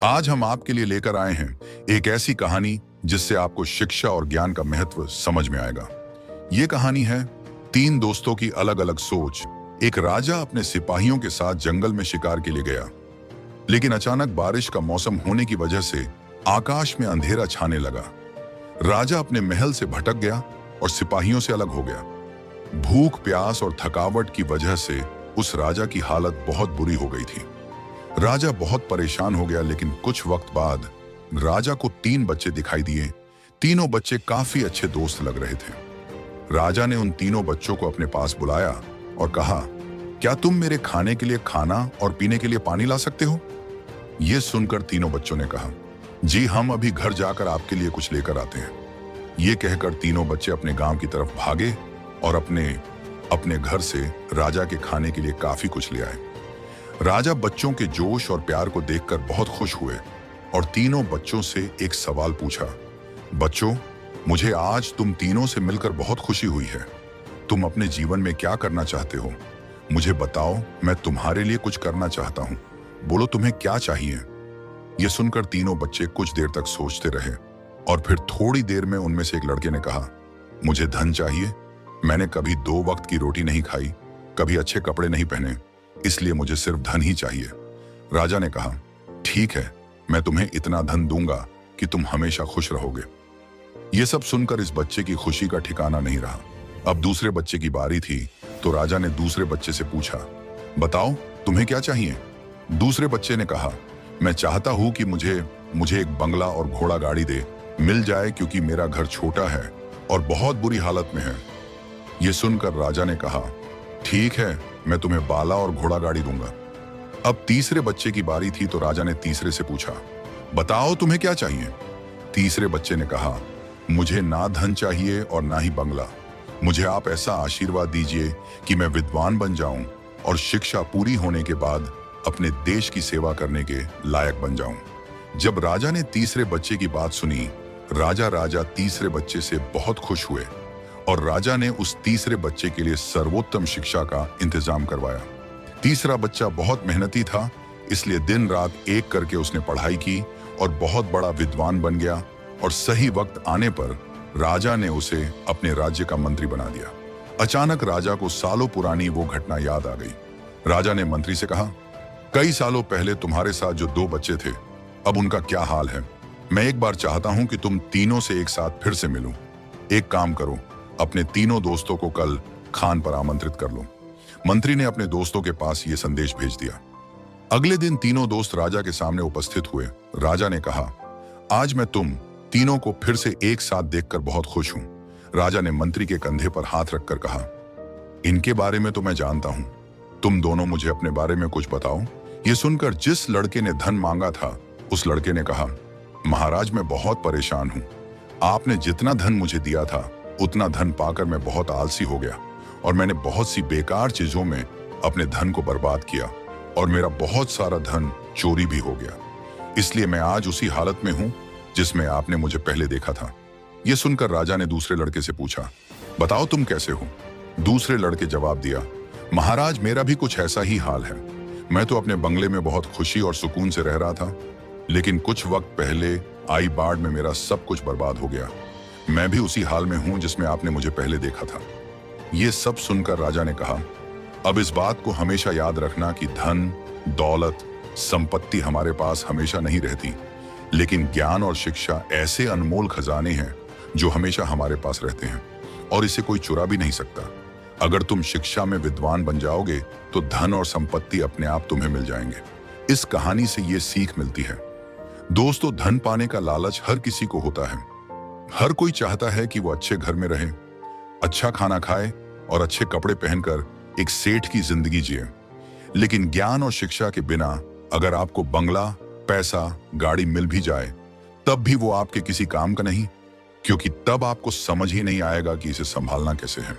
आज हम आपके लिए लेकर आए हैं एक ऐसी कहानी जिससे आपको शिक्षा और ज्ञान का महत्व समझ में आएगा। ये कहानी है तीन दोस्तों की अलग अलग सोच। एक राजा अपने सिपाहियों के साथ जंगल में शिकार के लिए गया, लेकिन अचानक बारिश का मौसम होने की वजह से आकाश में अंधेरा छाने लगा। राजा अपने महल से भटक गया और सिपाहियों से अलग हो गया। भूख, प्यास और थकावट की वजह से उस राजा की हालत बहुत बुरी हो गई थी। राजा बहुत परेशान हो गया, लेकिन कुछ वक्त बाद राजा को तीन बच्चे दिखाई दिए। तीनों बच्चे काफी अच्छे दोस्त लग रहे थे। राजा ने उन तीनों बच्चों को अपने पास बुलाया और कहा, क्या तुम मेरे खाने के लिए खाना और पीने के लिए पानी ला सकते हो? यह सुनकर तीनों बच्चों ने कहा, जी हम अभी घर जाकर आपके लिए कुछ लेकर आते हैं। ये कहकर तीनों बच्चे अपने गांव की तरफ भागे और अपने घर से राजा के खाने के लिए काफी कुछ ले आए। राजा बच्चों के जोश और प्यार को देखकर बहुत खुश हुए और तीनों बच्चों से एक सवाल पूछा, बच्चों, मुझे आज तुम तीनों से मिलकर बहुत खुशी हुई है। तुम अपने जीवन में क्या करना चाहते हो? मुझे बताओ, मैं तुम्हारे लिए कुछ करना चाहता हूँ। बोलो, तुम्हें क्या चाहिए? यह सुनकर तीनों बच्चे कुछ देर तक सोचते रहे और फिर थोड़ी देर में उनमें से एक लड़के ने कहा, मुझे धन चाहिए। मैंने कभी 2 वक्त की रोटी नहीं खाई, कभी अच्छे कपड़े नहीं पहने, इसलिए मुझे सिर्फ धन ही चाहिए। राजा ने कहा, ठीक है, मैं तुम्हें इतना धन दूंगा कि तुम हमेशा खुश रहोगे। यह सब सुनकर इस बच्चे की खुशी का ठिकाना नहीं रहा। अब दूसरे बच्चे की बारी थी, तो राजा ने दूसरे बच्चे से पूछा, बताओ तुम्हें क्या चाहिए? दूसरे बच्चे ने कहा, मैं चाहता हूं कि मुझे एक बंगला और घोड़ा गाड़ी मिल जाए, क्योंकि मेरा घर छोटा है और बहुत बुरी हालत में है। यह सुनकर राजा ने कहा, ठीक है, मैं तुम्हें बाला और घोड़ा गाड़ी दूंगा। अब तीसरे बच्चे की बारी थी, तो राजा ने तीसरे से पूछा, बताओ तुम्हें क्या चाहिए? तीसरे बच्चे ने कहा, मुझे ना धन चाहिए और ना ही बंगला। मुझे आप ऐसा आशीर्वाद दीजिए कि मैं विद्वान बन जाऊं और शिक्षा पूरी होने के बाद अपने देश की सेवा करने के लायक बन जाऊं। जब राजा ने तीसरे बच्चे की बात सुनी, राजा तीसरे बच्चे से बहुत खुश हुए और राजा ने उस तीसरे बच्चे के लिए सर्वोत्तम शिक्षा का इंतजाम करवाया। तीसरा बच्चा बहुत मेहनती था, इसलिए दिन रात एक करके उसने पढ़ाई की और बहुत बड़ा विद्वान बन गया और सही वक्त आने पर राजा ने उसे अपने राज्य का मंत्री बना दिया। अचानक राजा को सालों पुरानी वो घटना याद आ गई। राजा ने मंत्री से कहा, कई सालों पहले तुम्हारे साथ जो 2 बच्चे थे, अब उनका क्या हाल है? मैं एक बार चाहता हूं कि तुम तीनों से एक साथ फिर से मिलूं। एक काम करो, अपने तीनों दोस्तों को कल खान पर आमंत्रित कर लो। मंत्री ने अपने दोस्तों के पास यह संदेश भेज दिया। अगले दिन तीनों दोस्त राजा के सामने उपस्थित हुए। राजा ने कहा, आज मैं तुम तीनों को फिर से एक साथ देखकर बहुत खुश हूं। राजा ने मंत्री के कंधे पर हाथ रखकर कहा, इनके बारे में तो मैं जानता हूं, तुम दोनों मुझे अपने बारे में कुछ बताओ। यह सुनकर जिस लड़के ने धन मांगा था, उस लड़के ने कहा, महाराज मैं बहुत परेशान हूं। आपने जितना धन मुझे दिया था, उतना धन पाकर मैं बहुत आलसी हो गया और मैंने बहुत सी बेकार चीजों में अपने धन को बर्बाद किया और मेरा बहुत सारा धन चोरी भी हो गया। इसलिए मैं आज उसी हालत में हूं जिसमें आपने मुझे पहले देखा था। यह सुनकर राजा ने दूसरे लड़के से पूछा, बताओ तुम कैसे हो? दूसरे लड़के जवाब दिया, महाराज मेरा भी कुछ ऐसा ही हाल है। मैं तो अपने बंगले में बहुत खुशी और सुकून से रह रहा था, लेकिन कुछ वक्त पहले आई बाढ़ में मेरा सब कुछ बर्बाद हो गया। मैं भी उसी हाल में हूं जिसमें आपने मुझे पहले देखा था। यह सब सुनकर राजा ने कहा, अब इस बात को हमेशा याद रखना कि धन, दौलत, संपत्ति हमारे पास हमेशा नहीं रहती, लेकिन ज्ञान और शिक्षा ऐसे अनमोल खजाने हैं जो हमेशा हमारे पास रहते हैं और इसे कोई चुरा भी नहीं सकता। अगर तुम शिक्षा में विद्वान बन जाओगे तो धन और संपत्ति अपने आप तुम्हें मिल जाएंगे। इस कहानी से ये सीख मिलती है, दोस्तों, धन पाने का लालच हर किसी को होता है। हर कोई चाहता है कि वो अच्छे घर में रहे, अच्छा खाना खाए और अच्छे कपड़े पहनकर एक सेठ की जिंदगी जिए। लेकिन ज्ञान और शिक्षा के बिना अगर आपको बंगला, पैसा, गाड़ी मिल भी जाए, तब भी वो आपके किसी काम का नहीं, क्योंकि तब आपको समझ ही नहीं आएगा कि इसे संभालना कैसे है।